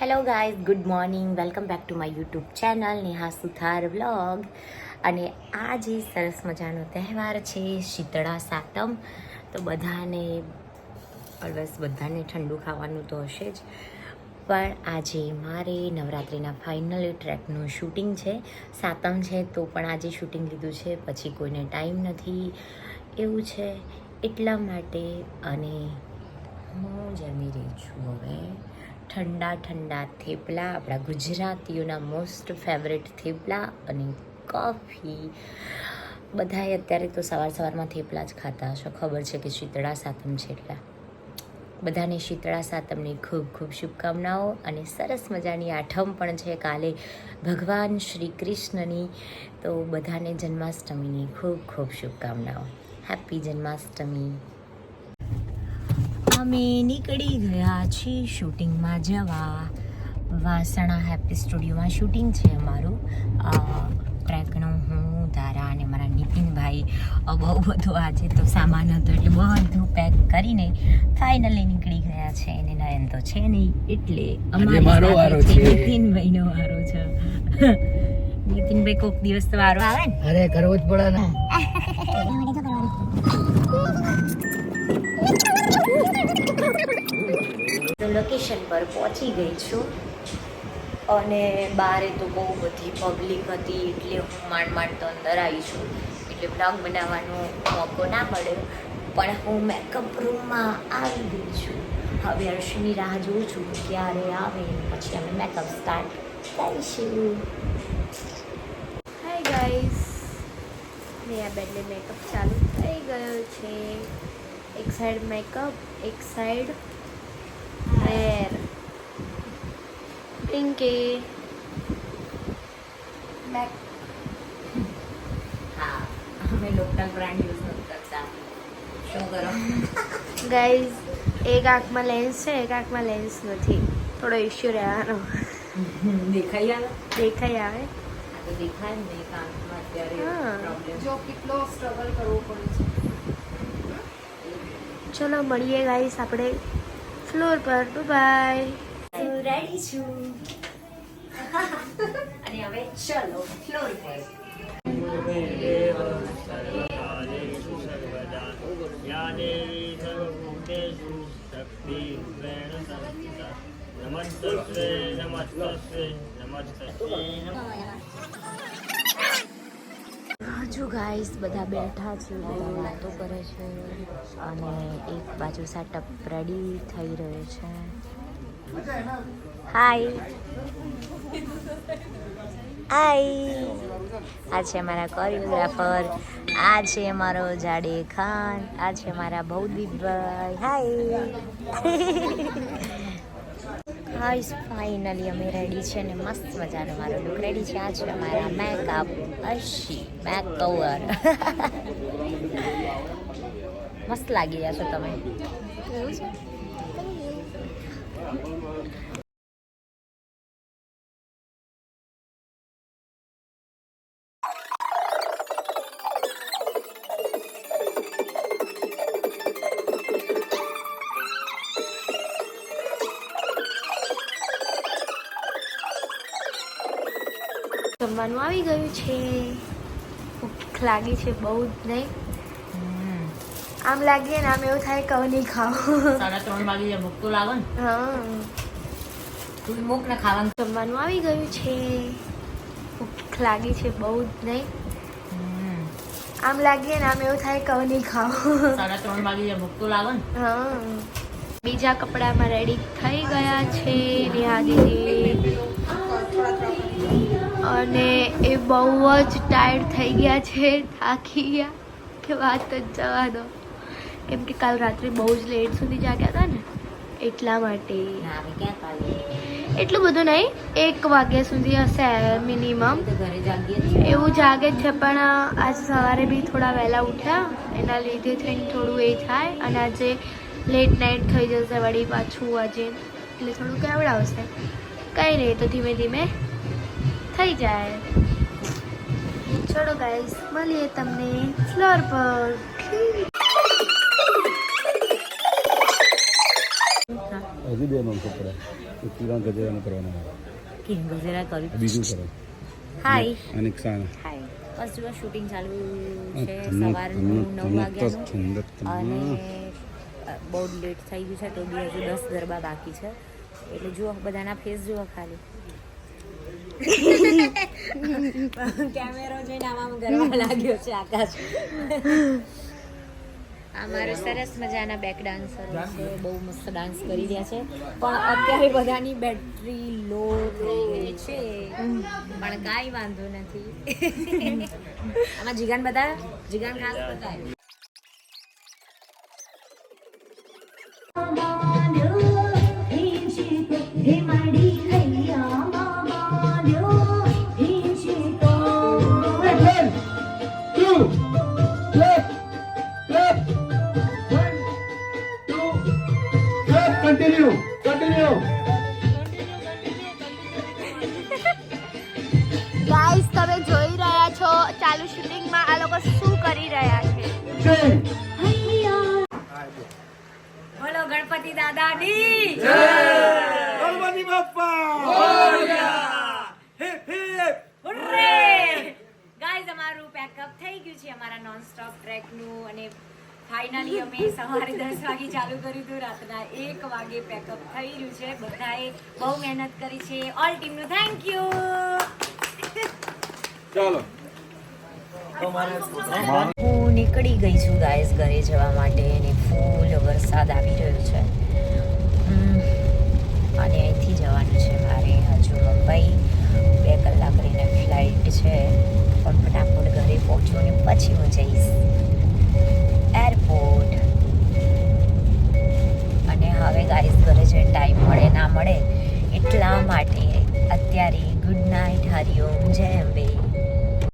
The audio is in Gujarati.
Hello guys, good morning. Welcome back to my YouTube channel Neha Suthar vlog. અને આ જે સરસ મજાનો તહેવાર છે શીતળા સાતમ, તો બધાને ઠંડુ ખાવાનું તો હશે જ, પણ આજે મારે નવરાત્રિના ફાઇનલ ટ્રેકનું શૂટિંગ છે. સાતમ છે તો પણ આજે શૂટિંગ લીધું છે, પછી કોઈને ટાઈમ નથી એવું છે એટલા માટે. અને હું જમી રહી છું હવે ઠંડા ઠંડા થેપલા, આપણા ગુજરાતીઓના મોસ્ટ ફેવરેટ થેપલા અને કોફી. બધાએ અત્યારે તો સવારમાં થેપલા જ ખાતા હશો, ખબર છે કે શીતળા સાતમ છે એટલે. બધાને શીતળા સાતમની ખૂબ ખૂબ શુભકામનાઓ. અને સરસ મજાની આઠમ પણ છે કાલે, ભગવાન શ્રી કૃષ્ણની, તો બધાને જન્માષ્ટમીની ખૂબ ખૂબ શુભકામનાઓ. હેપી જન્માષ્ટમી. અમે નીકળી ગયા છીએ શૂટિંગમાં જવા. વાસણા હેપી સ્ટુડિયોમાં શૂટિંગ છે અમારું ટ્રેકનું. હું, તારા અને મારા નીતિનભાઈ બહુ બધું આજે તો સામાન હતો એટલે બધું પેક કરીને ફાઇનલી નીકળી ગયા છે. અને નયન તો છે નહીં એટલે અમારો વારો છે, નીતિનભાઈનો વારો છે. નીતિનભાઈ કોક દિવસ તો વારો આવે ને. અરે કરવો જ પડે ને. લોકેશન પર પહોંચી ગઈ છું અને બારે તો બહુ બધી પબ્લિક હતી એટલે હું માંડ તો અંદર આવી છું, એટલે બ્લોગ બનાવવાનો મોકો ના મળ્યો. પણ હું મેકઅપ રૂમમાં આવી ગઈ છું. હવે અર્શની રાહ જોઉં છું ક્યારે આવે, પછી અમે મેકઅપ સ્ટાર્ટ કરીશું. હાય ગાઈસ, મેં બેનને મેકઅપ ચાલુ થઈ ગયો છે. એક સાઈડ મેકઅપ, એક સાઈડ હેર. પિંકી બેક. હા, અમે લોકલ બ્રાન્ડ યુઝ નથી કરતા. શું કરો ગાઈસ, એક આંખમાં લેન્સ છે, એક આંખમાં લેન્સ નથી. થોડો ઇશ્યુ રહેવાનો. દેખાઈ આવે? દેખાઈ આવે. આ તો દેખાય ને એક આંખમાં અત્યારે હા. પ્રોબ્લેમ. જો કેટલો સ્ટ્રગલ કરવો પડે છે. ચલો મળીએ ગાઈસ આપણે ફ્લોર પર. બાય. રેડી છું અને હવે ચલો ફ્લોર પર. હજુ ગાઈસ બધા બેઠા છે, બધા વાતો કરે છે અને એક બાજુ સેટઅપ રેડી થઈ રહ્યો છે. હાય હાય, આ છે મારા કોરિયોગ્રાફર, આ છે મારો જાડે ખાન, આ છે મારા ભૌદીપભાઈ. હાય હાય, ફાઇનલી અમે રેડી છે ને મસ્ત મજાનો મારો લુક રેડી છે. આ છે અમારા મેકઅપ અર્શી મેકઓવર. મસ્ત લાગી રહ્યા છો તમે. જમવાનું આવી ગયું છે. ભૂખ લાગી છે બહુ જ. નહીં આમ લાગીએ ને આમ એવું થાય કે હવે નહીં ખાવું. 3:30 વાગી જાય, ભૂખ તો લાગે ને. હા, તું મૂક ને ખાવાનું. જમવાનું આવી ગયું છે. ભૂખ લાગી છે બહુ જ. નહીં આમ લાગીએ ને આમ એવું થાય કે હવે નહીં ખાવું. 3:30 વાગી જાય, ભૂખ તો લાગે ને. હા, બીજા કપડામાં રેડી થઈ ગયા છે નેહા દીદી, અને એ બહુ જ ટાયર્ડ થઈ ગયા છે, થાકી ગયા કે વાત જ જવા દો. કેમ કે કાલ રાત્રે બહુ જ લેટ સુધી જાગ્યા હતા ને એટલા માટે. ના, હવે ક્યાં કાલે એટલું બધું નહીં, 1 વાગ્યા સુધી હશે મિનિમમ. તો ઘરે જાગીએ જ છીએ. એવું જાગે જ છે, પણ આજ સવારે બી થોડા વહેલા ઉઠ્યા એના લીધે થઈને થોડું એ થાય. અને આજે લેટ નાઇટ થઈ જશે વળી પાછું આજે, એટલે થોડું કેવડાવશે. કંઈ નહીં, તો ધીમે ધીમે થઈ જાય. ચલો ગાઈસ, મળીએ તમને ફ્લોર પર. હજી બે નો કપડા પૂરા ગજેરાનું કરવાનું આવે. કે ગજેરા કર્યું. બીજું કરો. હાય અને સાના હાય બસ જો શૂટિંગ ચાલુ છે ઠંડક, સવારનું 9 વાગ્યાનું ઠંડક, અને ઠંડક. બહુ લેટ થઈ ગયું છે તો બી હજુ 10 ગરબા બાકી છે એટલે જુઓ બધાના ફેસ જુઓ ખાલી કેમેરો જોઈને આમાં ગરબા લાગ્યો છે આકાશ આ મારે સરસ મજાના બેક ડાન્સર છે બહુ મસ્ત ડાન્સ કરી રહ્યા છે પણ અત્યારે બધાની બેટરી લો થઈ ગઈ છે પણ કાંઈ વાંધો નથી આમાં જીગાન ખાસ બતાય Continue. ગાઈસ તમે જોઈ રહ્યા છો ચાલુ શૂટિંગમાં આ લોકો શું કરી રહ્યા છે બોલો ગણપતિ દાદાની ગણપતિ બાપ્પા ગાઈઝ અમારું પેકઅપ થઈ ગયું છે અમારા નોન સ્ટોપ ટ્રેકનું અને ફાઇનલી અમે સવારે 10 વાગે ચાલુ કર્યું હતું રાતના 1 વાગે પેકઅપ થઈ રહ્યું છે બધાએ બહુ મહેનત કરી છે ઓલ ટીમનું થેન્ક યુ ચાલો હું નીકળી ગઈ છું ગાઈઝ ઘરે જવા માટે અને ફૂલ વરસાદ આવી રહ્યો છે અને અહીંથી જવાનું છે મારે હજુ મુંબઈ 2 કલાક રહીને ફ્લાઇટ છે પણ ફટાફટ ઘરે પહોંચું અને પછી હું જઈશ એરપોર્ટ અને હવે ગાઈઝ ઘરે જઈને ટાઈમ મળે ના મળે એટલા માટે અત્યારે ગુડ નાઇટ હરિઓમ જય અંબે